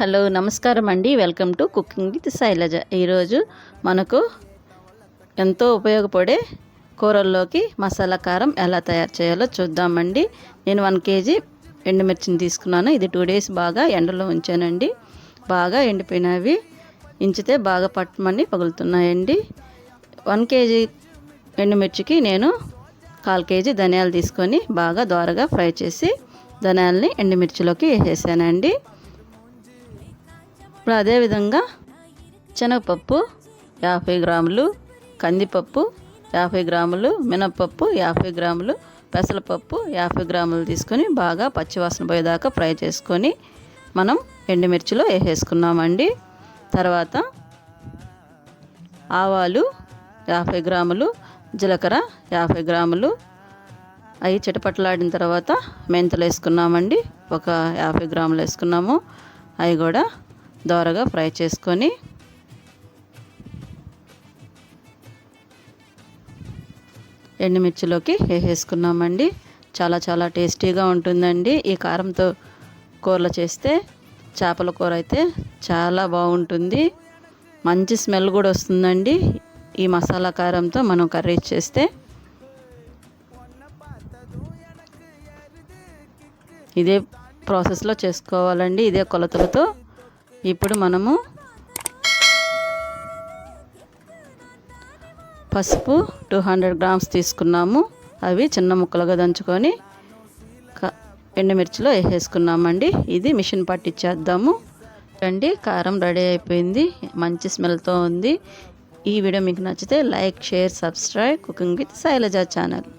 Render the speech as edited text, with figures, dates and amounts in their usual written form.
Hello నమస్కారం అండి. Welcome to cooking with Shailaja. ఈరోజు మనకు ఎంతో ఉపయోగపడే కూరల్లోకి మసాలా కారం ఎలా తయారు చేయాలో చూద్దామండి. నేను 1 kg ఎండుమిర్చిని తీసుకున్నాను. ఇది 2 days బాగా ఎండలో ఉంచానండి. బాగా ఎండిపోయినవి, ఇంచితే బాగా పట్టుమని పగులుతున్నాయండి. 1 kg ఎండుమిర్చికి నేను 1/4 kg ధనియాలు తీసుకొని బాగా దోరగా ఫ్రై చేసి ధనియాలని ఎండుమిర్చిలోకి వేసేసానండి. ఇప్పుడు అదేవిధంగా శనగపప్పు 50 గ్రాములు, కందిపప్పు 50 గ్రాములు, మినప్పప్పు 50 గ్రాములు, పెసరపప్పు 50 గ్రాములు తీసుకొని బాగా పచ్చివాసన పోయేదాకా ఫ్రై చేసుకొని మనం ఎండుమిర్చిలో వేసేసుకున్నామండి. తర్వాత ఆవాలు 50 గ్రాములు, జీలకర్ర 50 గ్రాములు, అవి చిటపట్లాడిన తర్వాత మెంతులు వేసుకున్నామండి. ఒక 50 గ్రాములు వేసుకున్నాము. అవి కూడా దోరగా ఫ్రై చేసుకొని ఎండుమిర్చిలోకి వేసేసుకున్నామండి. చాలా టేస్టీగా ఉంటుందండి. ఈ కారంతో కూరలు చేస్తే చేపల కూర అయితే చాలా బాగుంటుంది. మంచి స్మెల్ కూడా వస్తుందండి ఈ మసాలా కారంతో మనం కర్రీ చేస్తే. ఇదే ప్రాసెస్లో చేసుకోవాలండి, ఇదే కొలతలతో. ఇప్పుడు మనము పసుపు 200 గ్రామ్స్ తీసుకున్నాము. అవి చిన్న ముక్కలుగా దంచుకొని ఎండుమిర్చిలో వేసేసుకున్నామండి. ఇది మిషన్ పట్టించేద్దాము రండి. కారం రెడీ అయిపోయింది, మంచి స్మెల్తో ఉంది. ఈ వీడియో మీకు నచ్చితే like, share, subscribe cooking with Shailaja channel.